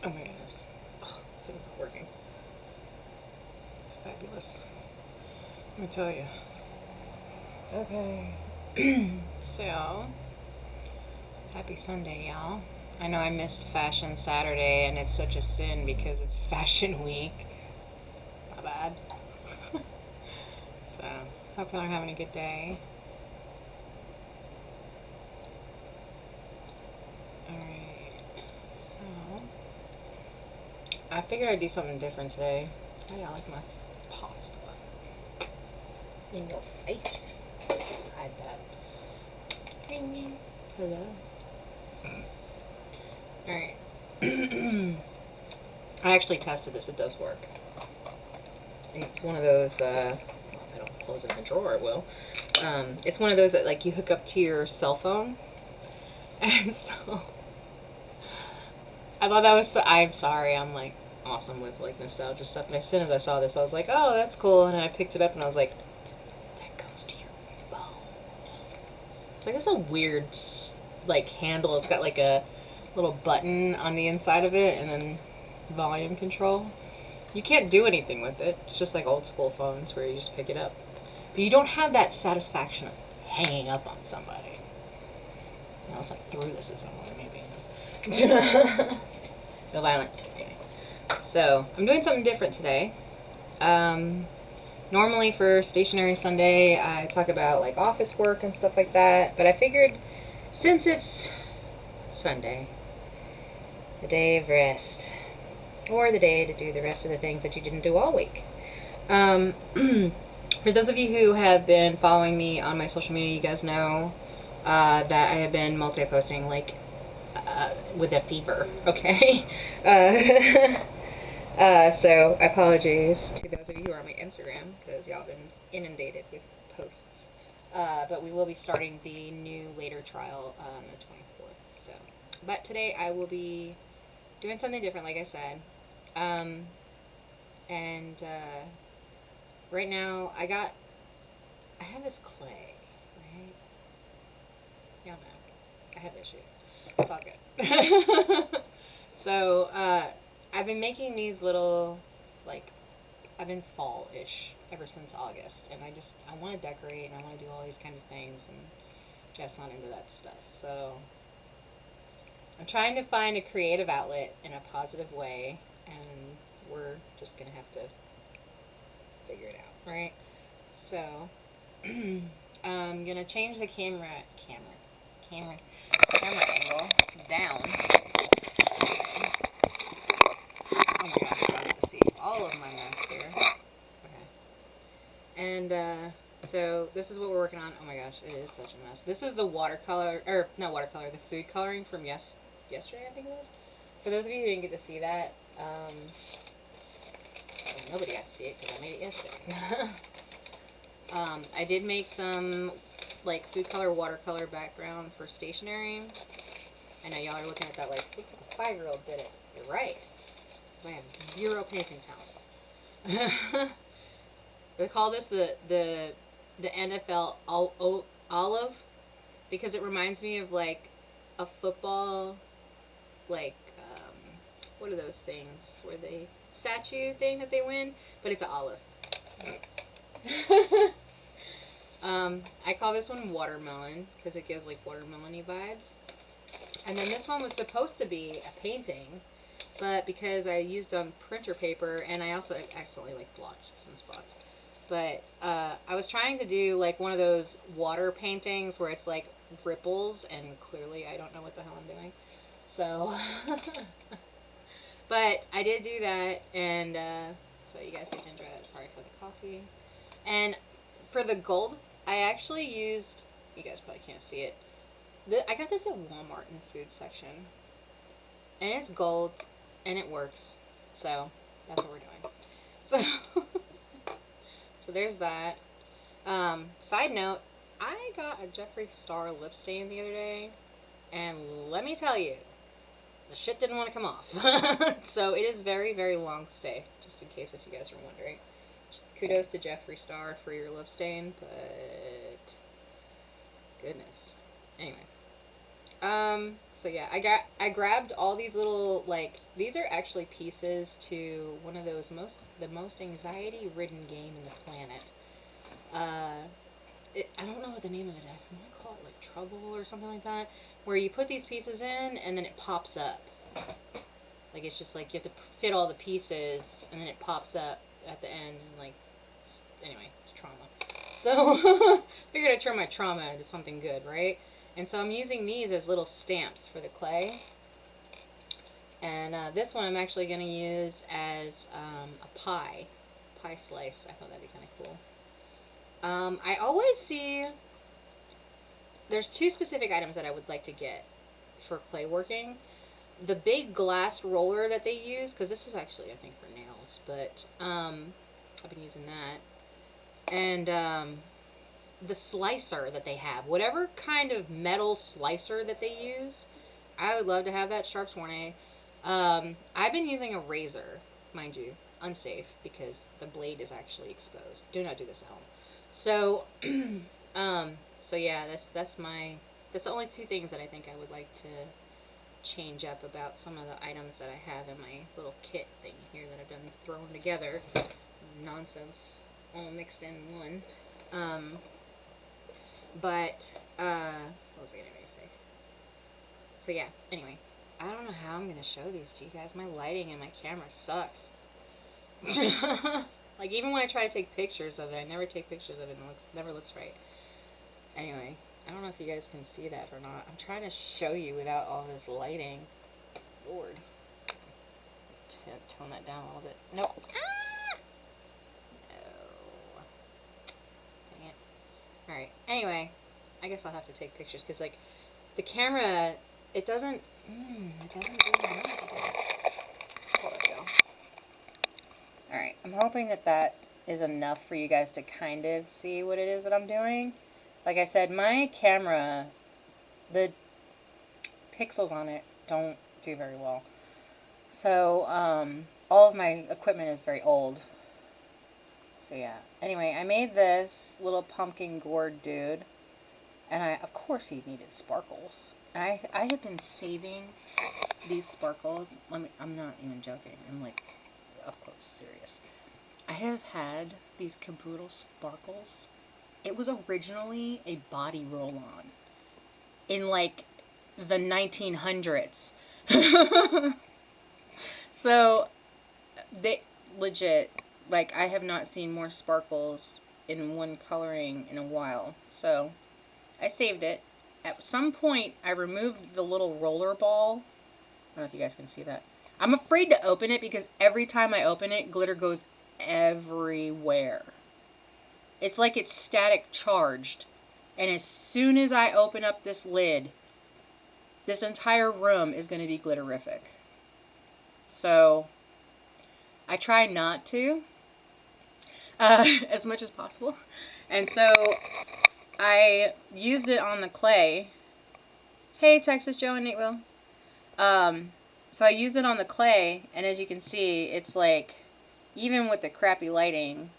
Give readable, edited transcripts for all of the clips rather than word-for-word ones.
Oh my goodness. Oh, this thing's not working. Fabulous. Let me tell you. Okay. So, happy Sunday, y'all. I know I missed Fashion Saturday, and it's such a sin because it's Fashion Week. My bad. So, hope y'all are having a good day. Alright. So, I figured I'd do something different today. How y'all like my pasta? In your face. Hide that. Hello. Alright. I actually tested this. It does work. It's one of those, I don't close it in a drawer, it will. It's one of those that, like, you hook up to your cell phone. And so, I thought that was, I'm sorry, I'm, like, awesome with, like, nostalgia stuff. And as soon as I saw this, I was like, oh, that's cool. And I picked it up and I was like, that goes to your phone. It's like, it's a weird, like, handle. It's got, like, a little button on the inside of it and then volume control. You can't do anything with it. It's just like old school phones where you just pick it up. But you don't have that satisfaction of hanging up on somebody. Unless I threw this at someone, maybe. No violence. Okay. So, I'm doing something different today. Normally for Stationery Sunday, I talk about like office work and stuff like that. But I figured since it's Sunday, the day of rest, or the day to do the rest of the things that you didn't do all week. For those of you who have been following me on my social media, you guys know that I have been multi-posting, like, with a fever, okay? So, apologies to those of you who are on my Instagram, because y'all have been inundated with posts. But we will be starting the new later trial on the 24th, so. But today I will be doing something different, like I said. Right now, I have this clay, right? Y'all know. I have issues. It's all good. So, I've been making these little, like, I've been fall-ish ever since August, and I want to decorate, and I want to do all these kind of things, and Jeff's not into that stuff, so I'm trying to find a creative outlet in a positive way, and we're just going to have to figure it out, right? So, I'm going to change the camera angle down. Oh my gosh, I have to see all of my mess here. Okay. And, so this is what we're working on. Oh my gosh, it is such a mess. This is the watercolor, or not watercolor, the food coloring from yesterday, I think it was. For those of you who didn't get to see that, well, nobody got to see it because I made it yesterday. I did make some, like, food color, watercolor background for stationery. I know y'all are looking at that like, looks like a 5-year-old did it. You're right. I have zero painting talent. They call this the NFL olive because it reminds me of, like, a football, like, what are those things where they statue thing that they win, but it's an olive. I call this one watermelon because it gives, like, watermelon-y vibes. And then this one was supposed to be a painting, but because I used on printer paper, and I also accidentally, like, blotched some spots. But I was trying to do, like, one of those water paintings where it's, like, ripples, and clearly I don't know what the hell I'm doing. So, but I did do that, and so you guys get to enjoy that. Sorry for the coffee. And for the gold, I actually used, you guys probably can't see it, I got this at Walmart in the food section, and it's gold, and it works, so that's what we're doing. So, so there's that. Side note, I got a Jeffree Star lip stain the other day, and let me tell you, the shit didn't want to come off. So it is very, very long stay, just in case if you guys are wondering. Kudos to Jeffree Star for your lip stain, but goodness. Anyway. So yeah, I grabbed all these little, like, these are actually pieces to one of those the most anxiety ridden game in the planet. I don't know what the name of it is. I want to call it like Trouble or something like that, where you put these pieces in and then it pops up. Like, it's just like you have to fit all the pieces and then it pops up at the end, and like, anyway, it's trauma. So figured I'd turn my trauma into something good, right? And so I'm using these as little stamps for the clay. And this one I'm actually going to use as a pie slice. I thought that'd be kind of cool. I always see there's two specific items that I would like to get for clay working. The big glass roller that they use, because this is actually, I think, for nails, but I've been using that. And the slicer that they have, whatever kind of metal slicer that they use, I would love to have that. Sharp Sworn. I've been using a razor, mind you, unsafe, because the blade is actually exposed. Do not do this at home. So, so yeah, that's the only two things that I think I would like to change up about some of the items that I have in my little kit thing here that I've done thrown together. Nonsense all mixed in one. But what was I getting ready to say? So yeah, anyway, I don't know how I'm gonna show these to you guys. My lighting and my camera sucks. Like, even when I try to take pictures of it, I never take pictures of it, and it never looks right. Anyway, I don't know if you guys can see that or not. I'm trying to show you without all this lighting. Lord. Tone that down a little bit. Nope. Ah! No. Dang it. Alright, anyway, I guess I'll have to take pictures, because, like, the camera, it doesn't really want to do. There we go. Alright, I'm hoping that that is enough for you guys to kind of see what it is that I'm doing. Like I said, my camera, the pixels on it don't do very well. So, all of my equipment is very old. So yeah. Anyway, I made this little pumpkin gourd dude. And of course he needed sparkles. I have been saving these sparkles. I'm not even joking. I'm like, up close, serious. I have had these caboodle sparkles. It was originally a body roll-on in like the 1900s. So they legit, like, I have not seen more sparkles in one coloring in a while. So I saved it. At some point I removed the little roller ball. I don't know if you guys can see that. I'm afraid to open it because every time I open it, glitter goes everywhere. It's like it's static charged. And as soon as I open up this lid, this entire room is going to be glitterific. So I try not to as much as possible. And so I used it on the clay. Hey, Texas Joe and Nate Will. So I used it on the clay, and as you can see, it's like, even with the crappy lighting,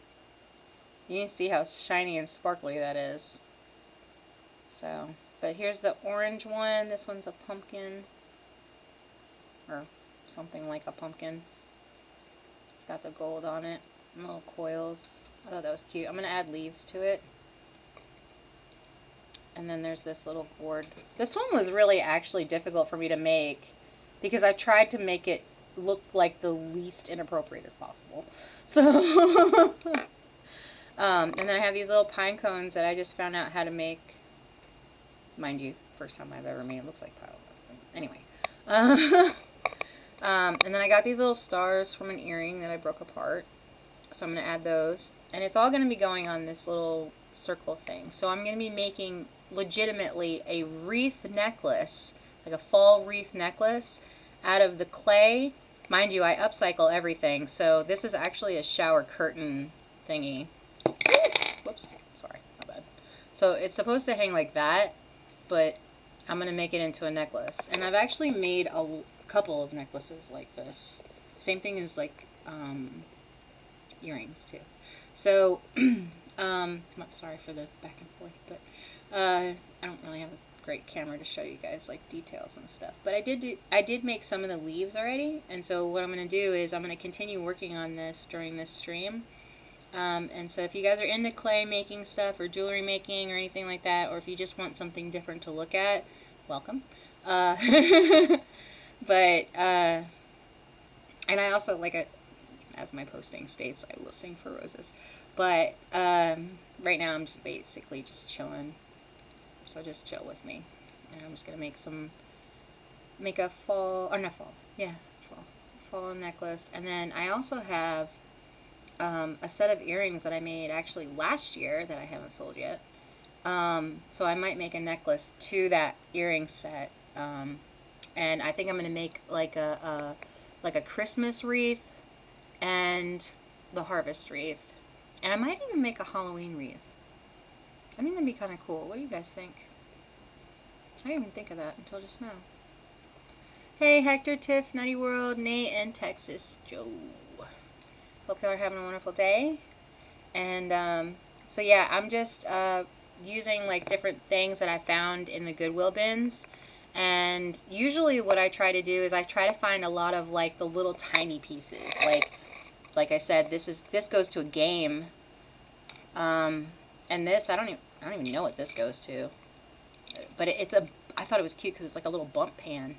you can see how shiny and sparkly that is. So, but here's the orange one. This one's a pumpkin, or something like a pumpkin. It's got the gold on it, and little coils. I thought that was cute. I'm going to add leaves to it. And then there's this little board. This one was really actually difficult for me to make, because I tried to make it look like the least inappropriate as possible. So, and then I have these little pine cones that I just found out how to make. Mind you, first time I've ever made it. Looks like pile. Anyway. And then I got these little stars from an earring that I broke apart. So I'm going to add those. And it's all going to be going on this little circle thing. So I'm going to be making legitimately a wreath necklace, like a fall wreath necklace, out of the clay. Mind you, I upcycle everything. So this is actually a shower curtain thingy. Whoops, sorry, my bad. So it's supposed to hang like that, but I'm going to make it into a necklace. And I've actually made a couple of necklaces like this. Same thing as like earrings too. So, I'm sorry for the back and forth, but I don't really have a great camera to show you guys like details and stuff. But I did make some of the leaves already, and so what I'm going to do is I'm going to continue working on this during this stream. And so if you guys are into clay making stuff or jewelry making or anything like that, or if you just want something different to look at, welcome. And I also, like, as my posting states, I will sing for roses. But right now I'm just basically just chilling. So just chill with me. And I'm just going to make a fall necklace. And then I also have a set of earrings that I made actually last year that I haven't sold yet. So I might make a necklace to that earring set. And I think I'm going to make like a Christmas wreath and the harvest wreath. And I might even make a Halloween wreath. I think that'd be kind of cool. What do you guys think? I didn't even think of that until just now. Hey, Hector, Tiff, Nutty World, Nate, and Texas Joe. Hope y'all are having a wonderful day. And so yeah, I'm just using like different things that I found in the Goodwill bins. And usually what I try to do is I try to find a lot of like the little tiny pieces. Like I said, this goes to a game. And this, I don't even know what this goes to. But I thought it was cute because it's like a little bump pan.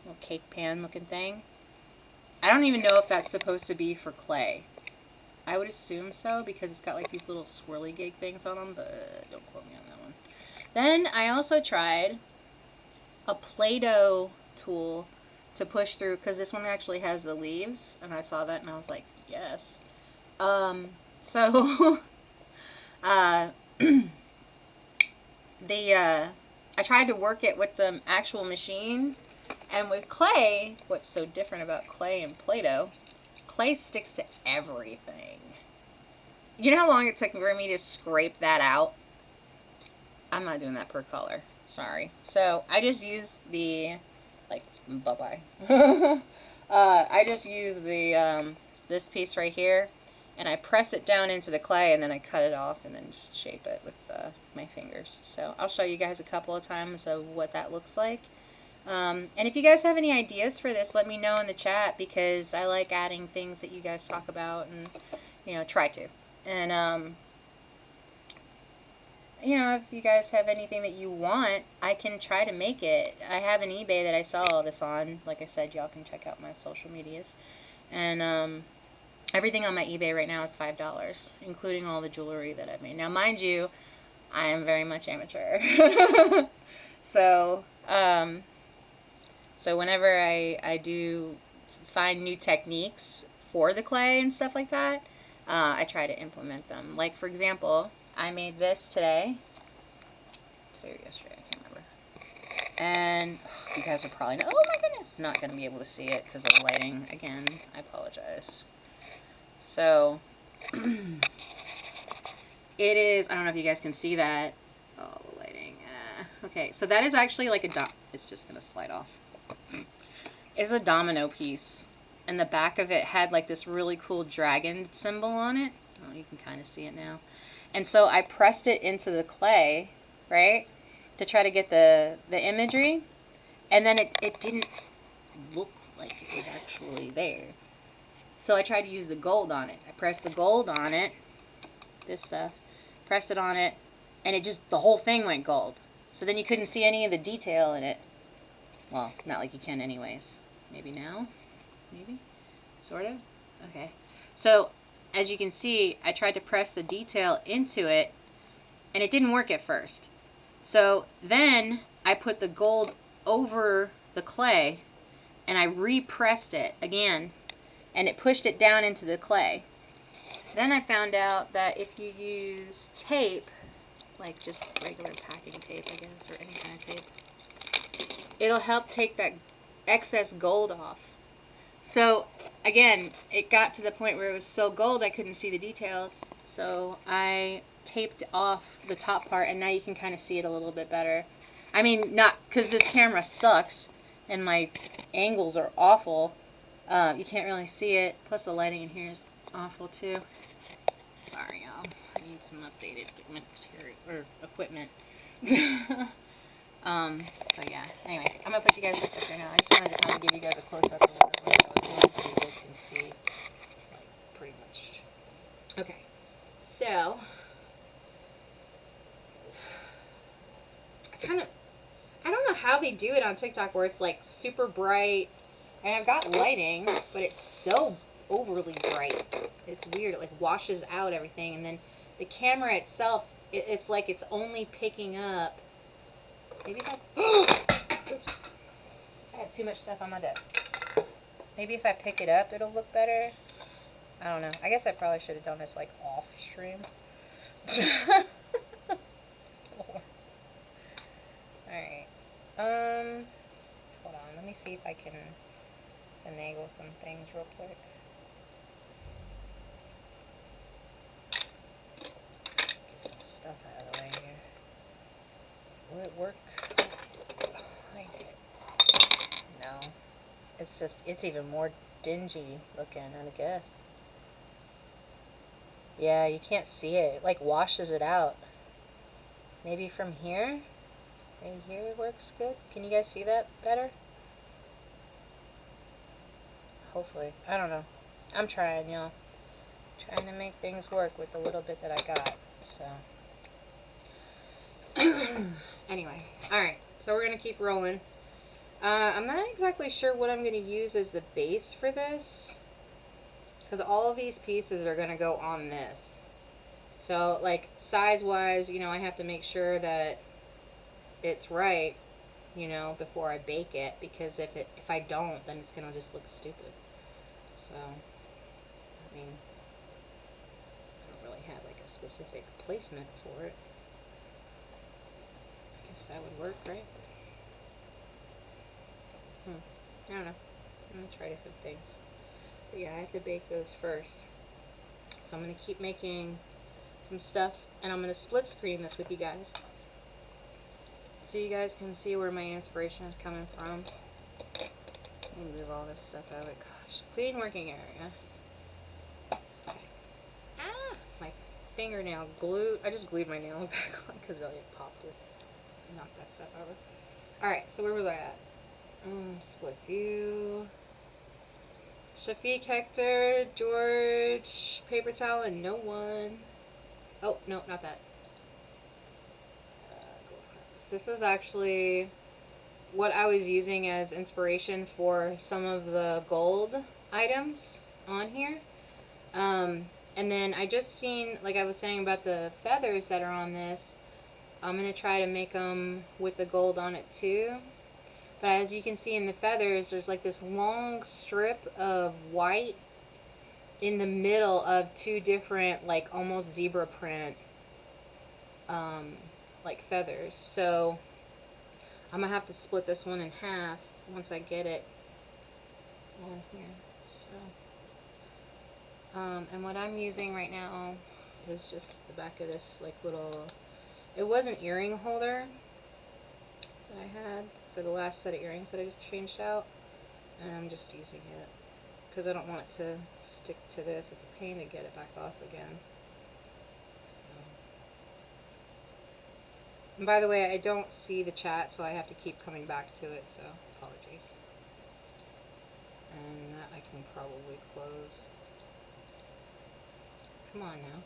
Little cake pan looking thing. I don't even know if that's supposed to be for clay. I would assume so because it's got like these little swirly gig things on them, but don't quote me on that one. Then I also tried a Play-Doh tool to push through because this one actually has the leaves, and I saw that and I was like, yes. So I tried to work it with the actual machine, and with clay, what's so different about clay and Play-Doh, clay sticks to everything. You know how long it took for me to scrape that out? I'm not doing that per color. Sorry. So I just use the, like, bye-bye. I just use the, this piece right here, and I press it down into the clay, and then I cut it off, and then just shape it with my fingers. So I'll show you guys a couple of times of what that looks like. And if you guys have any ideas for this, let me know in the chat, because I like adding things that you guys talk about and, you know, try to. And, you know, if you guys have anything that you want, I can try to make it. I have an eBay that I sell all this on. Like I said, y'all can check out my social medias. And everything on my eBay right now is $5, including all the jewelry that I've made. Now, mind you, I am very much amateur. So, so whenever I do find new techniques for the clay and stuff like that, I try to implement them. Like, for example, I made this today. Today or yesterday, I can't remember. And you guys are probably not, oh my goodness, not going to be able to see it because of the lighting. Again, I apologize. So, it is, I don't know if you guys can see that. Oh, the lighting. Okay, so that is actually like a it's just going to slide off. It's a domino piece. And the back of it had like this really cool dragon symbol on it. Oh, you can kind of see it now. And so I pressed it into the clay, right, to try to get the imagery. And then it didn't look like it was actually there. So I tried to use the gold on it. I pressed the gold on it, this stuff, pressed it on it, and it just, the whole thing went gold. So then you couldn't see any of the detail in it. Well, not like you can anyways. Maybe now? Maybe? Sort of? Okay. So, as you can see, I tried to press the detail into it, and it didn't work at first. So then I put the gold over the clay, and I repressed it again, and it pushed it down into the clay. Then I found out that if you use tape, like just regular packing tape, I guess, or any kind of tape, it'll help take that excess gold off. So again, it got to the point where it was so gold I couldn't see the details, so I taped off the top part, and now you can kind of see it a little bit better. I mean, not because this camera sucks and my angles are awful. You can't really see it, plus the lighting in here is awful too. Sorry y'all, I need some updated material or equipment. So yeah, anyway, I'm gonna put you guys back there now. I just wanted to kind of give you guys a close-up of what I was doing so you guys can see, like, pretty much. Okay, so, I don't know how they do it on TikTok where it's like super bright, and I've got lighting, but it's so overly bright. It's weird, it like washes out everything, and then the camera itself, it's like it's only picking up, maybe if I, oops, I have too much stuff on my desk. Maybe if I pick it up, it'll look better. I don't know. I guess I probably should have done this like off stream. Alright. Hold on. Let me see if I can finagle some things real quick. Get some stuff out of the way here. Will it work? No. It's just, it's even more dingy looking, I guess. Yeah, you can't see it. It like washes it out. Maybe from here? Maybe here it works good. Can you guys see that better? Hopefully. I don't know. I'm trying, y'all. Trying to make things work with the little bit that I got. So. Anyway. Alright. So we're going to keep rolling. I'm not exactly sure what I'm going to use as the base for this. Because all of these pieces are going to go on this. So, like, size-wise, you know, I have to make sure that it's right, you know, before I bake it. Because if I don't, then it's going to just look stupid. So, I mean, I don't really have, like, a specific placement for it. I guess that would work, right? I don't know. I'm going to try different things. But yeah, I have to bake those first. So I'm going to keep making some stuff, and I'm going to split screen this with you guys. So you guys can see where my inspiration is coming from. Let me move all this stuff out of it. Gosh. Clean working area. Okay. Ah! My fingernail glue. I just glued my nail back on because it popped it. Knock that stuff over. Alright, so where was I at? Split view. Shafiq, Hector, George, paper towel, and no one. Oh, no, not that. Gold harvest. This is actually what I was using as inspiration for some of the gold items on here. And then I just seen, like I was saying about the feathers that are on this, I'm going to try to make them with the gold on it too. But as you can see in the feathers, there's like this long strip of white in the middle of two different, like almost zebra print, like feathers. So I'm gonna have to split this one in half once I get it on here. So, and what I'm using right now is just the back of this like little. It was an earring holder that I had for the last set of earrings that I just changed out, and I'm just using it because I don't want it to stick to this. It's a pain to get it back off again. So. And by the way, I don't see the chat, so I have to keep coming back to it, so apologies. And that I can probably close. Come on now.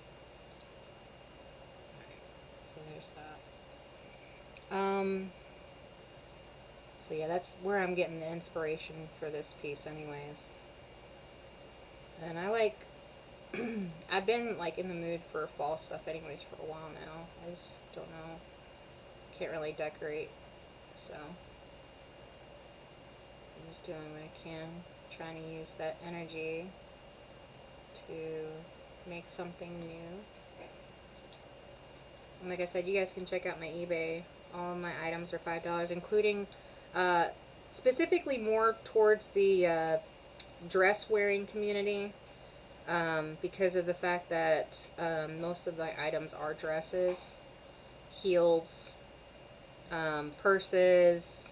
Alright, so there's that. So yeah, that's where I'm getting the inspiration for this piece anyways. And I like, I've been like in the mood for fall stuff anyways for a while now. I just don't know, can't really decorate, so I'm just doing what I can, trying to use that energy to make something new. And like I said, you guys can check out my eBay. All of my items are $5, including specifically more towards the dress wearing community, because of the fact that most of my items are dresses, heels, purses,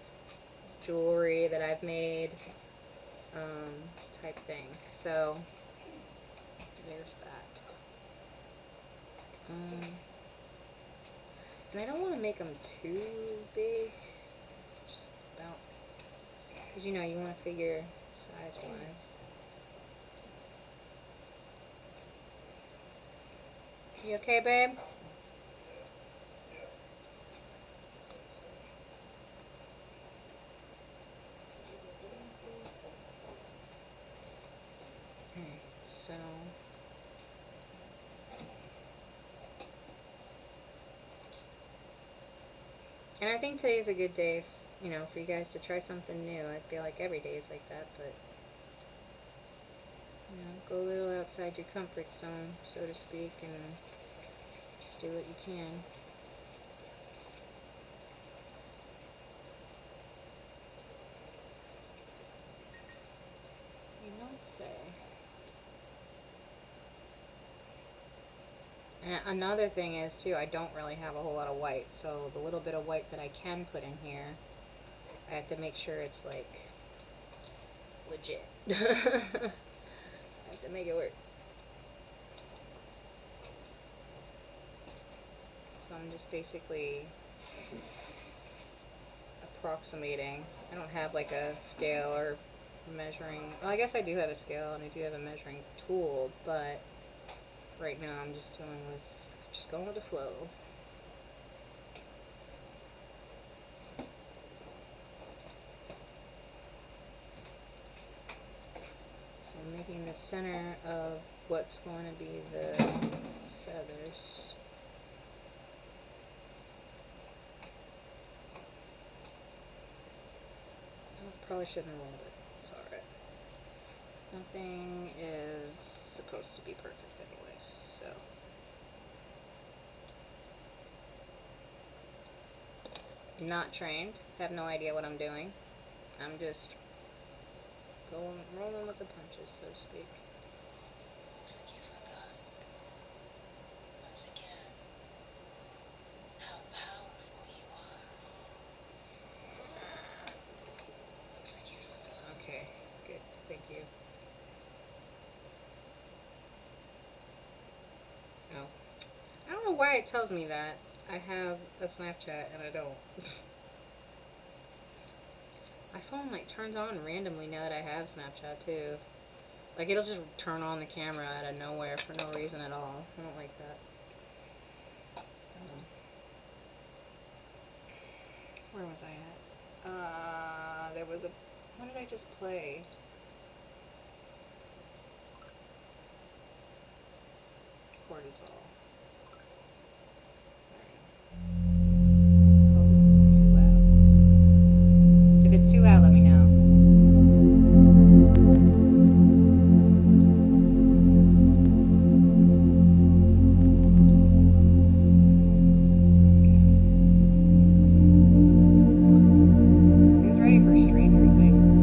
jewelry that I've made, type thing. So there's that. And I don't want to make them too big Because, you know, you want to figure size-wise. You okay, babe? Okay, so... And I think today's a good day, you know, for you guys to try something new. I feel like every day is like that, but, you know, go a little outside your comfort zone, so to speak, and just do what you can. You don't say. And another thing is, too, I don't really have a whole lot of white, so the little bit of white that I can put in here, I have to make sure it's, like, legit. I have to make it work. So I'm just basically approximating. I don't have, like, a scale or measuring. Well, I guess I do have a scale, and I do have a measuring tool, but right now I'm just going with the flow. So I'm making the center of what's going to be the feathers. I probably shouldn't have rolled it. It's alright. Nothing is supposed to be perfect anyways, so. Not trained, have no idea what I'm doing. I'm just rolling with the punches, so to speak. Looks like you forgot. Once again, how powerful you are. Looks like you forgot. Okay, good, thank you. Oh. I don't know why it tells me that. I have a Snapchat and I don't. My phone like turns on randomly now that I have Snapchat too. Like it'll just turn on the camera out of nowhere for no reason at all. I don't like that. So, where was I at? There was a, what did I just play? Cortisol. If it's too loud, let me know. Who's ready for Stranger Things?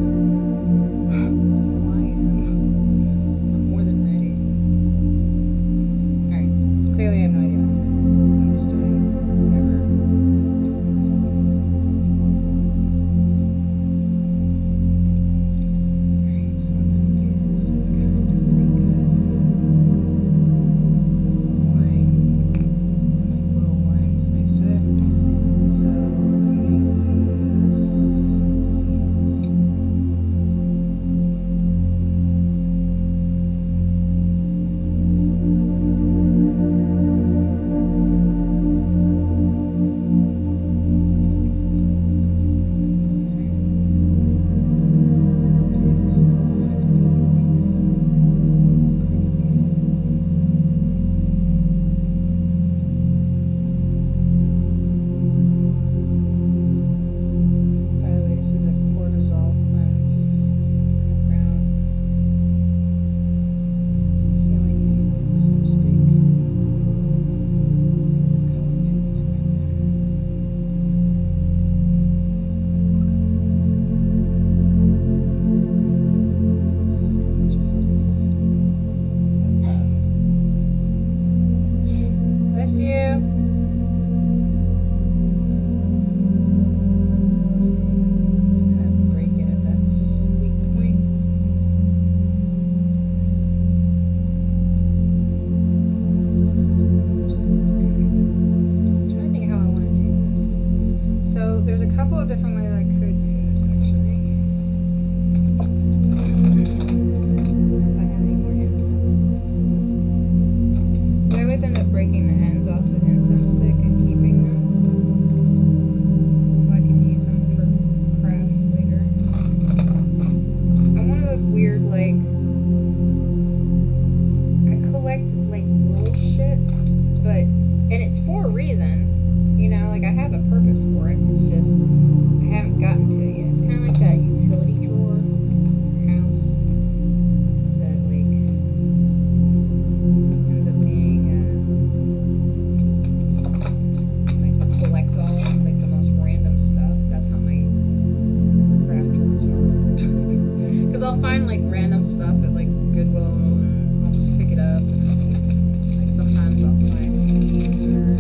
random stuff at like Goodwill, and I'll just pick it up. And, like sometimes I'll find beads, or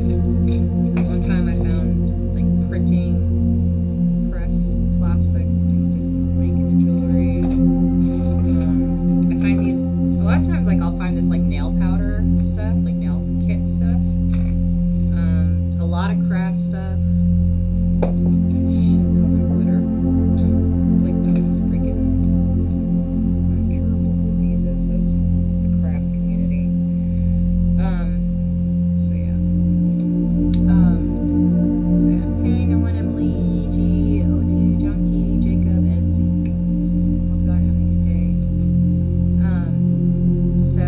one time I found like printing press plastic things to make into jewelry. I find these a lot of times. Like I'll find this like nail powder stuff, like nail kit stuff. A lot of craft stuff. Shit ton of glitter. It's like the freaking incurable diseases of the craft community. So yeah. Hey, no one, Emily, G, OT, Junkie, Jacob, and Zeke. Hope y'all are having a good day. So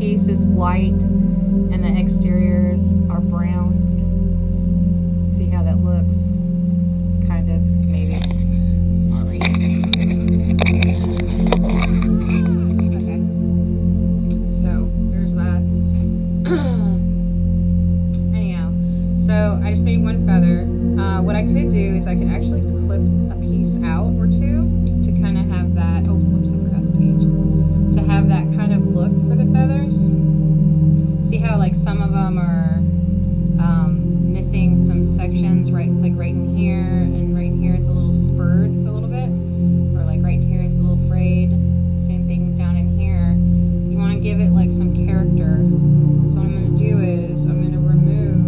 piece is white and the exteriors are brown. See how that looks? Kind of, maybe. Sorry. Okay. So, there's that. Anyhow, so I just made one feather. What I could do is I could actually clip a piece out or two to kind of have that, oh, whoops, I forgot the page. To have that kind of look for the feathers. See how like some of them are missing some sections, right? Like right in here and right in here it's a little spurred a little bit. Or like right here it's a little frayed. Same thing down in here. You want to give it like some character. So what I'm going to do is I'm going to remove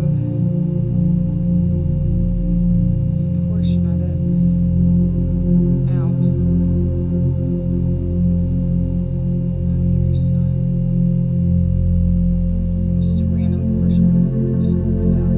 a portion of it out. On either side. Just a random portion. Just put it out.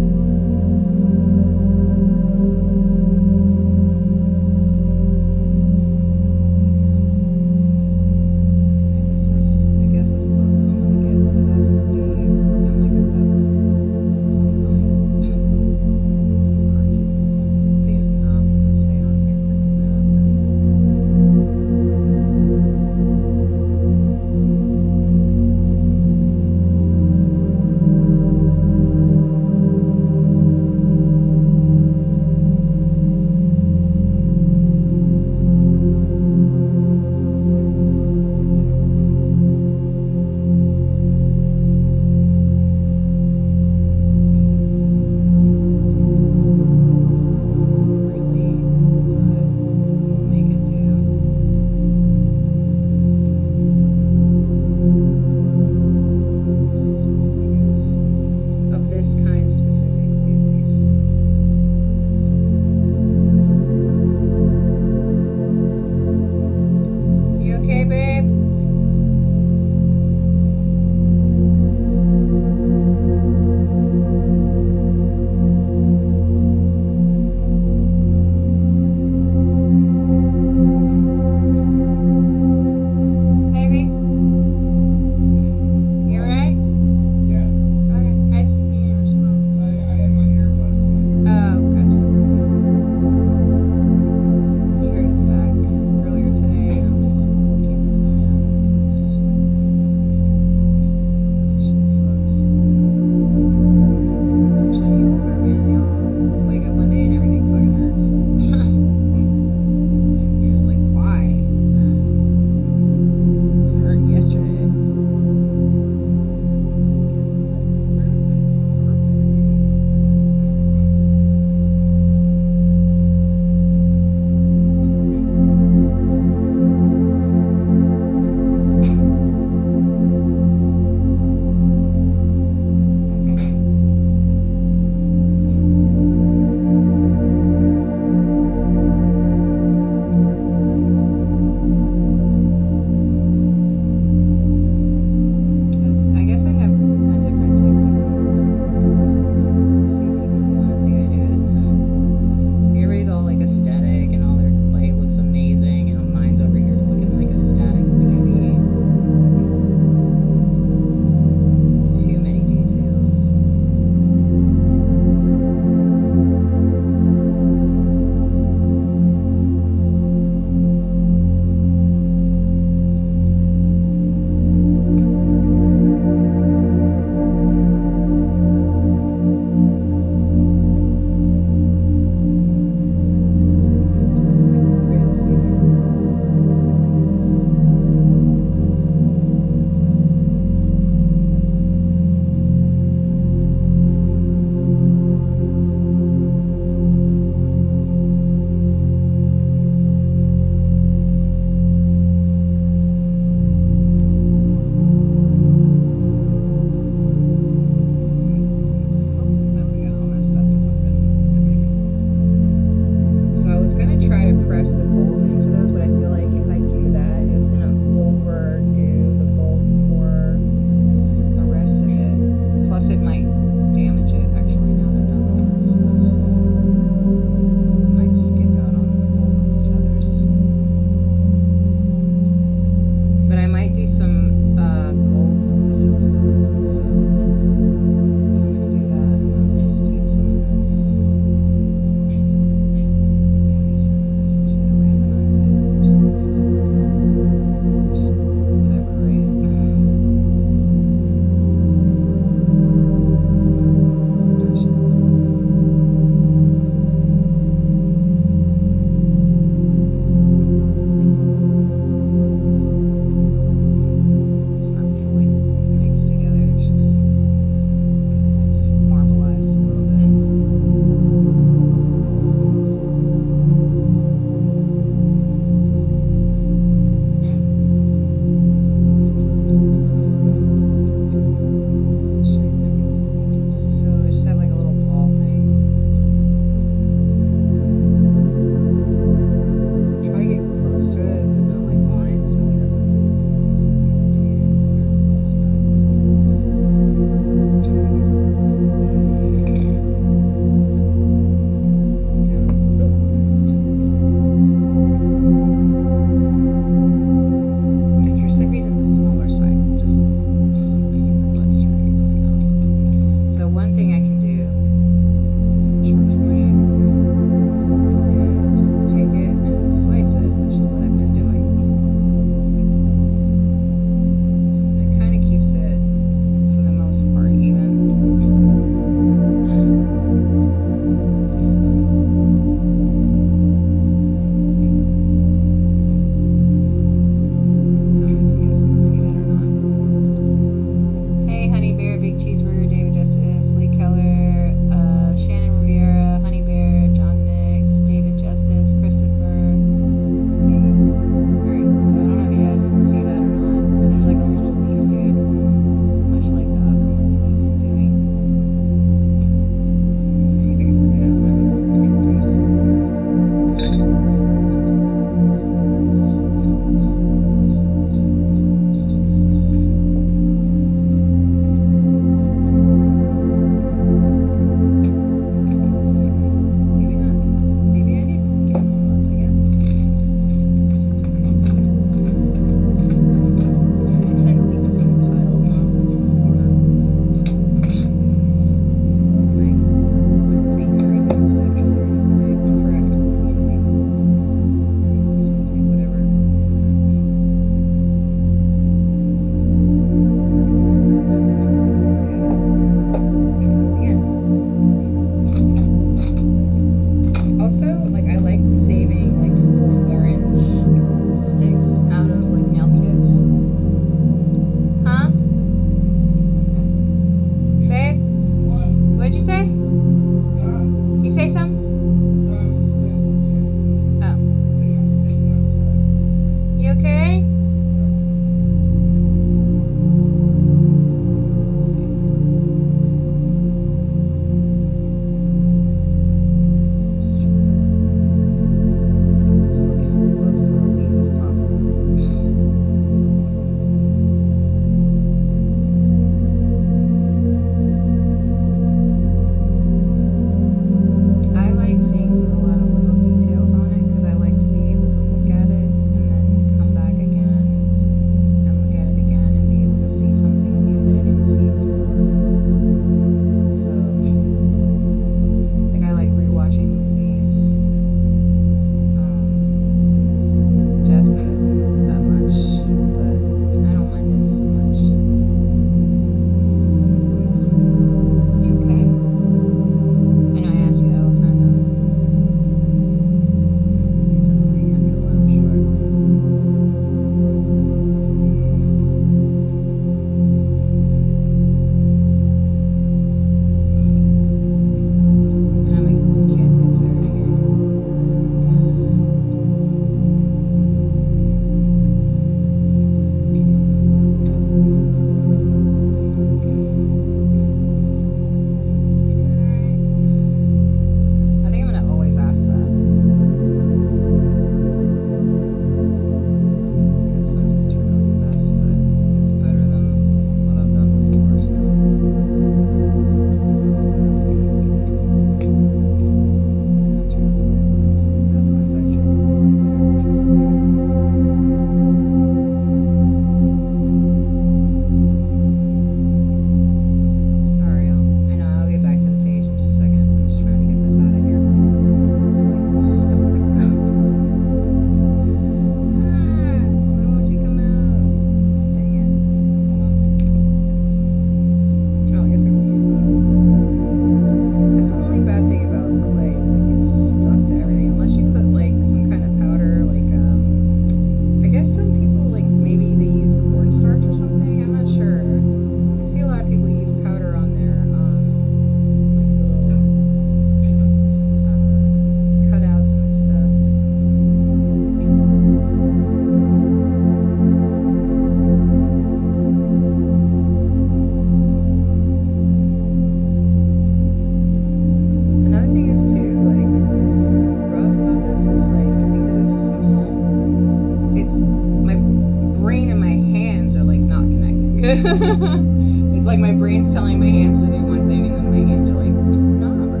It's like my brain's telling my hands to do one thing, and then my hands are like, nah, bro.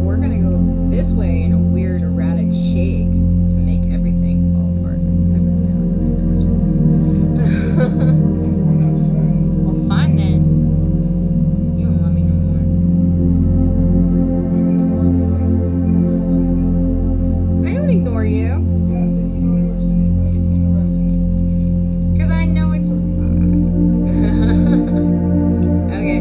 We're gonna go this way in a weird, erratic shake to make everything fall apart. Well, fine then. You don't love me no more. I don't ignore you. Because I know it's a lie. Okay.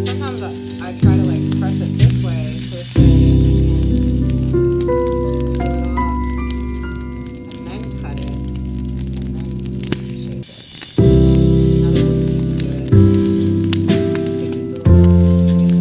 Sometimes I try to like press it this way so that I can peel it off and then cut it and then shape it. Another way to do it is to use a little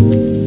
you.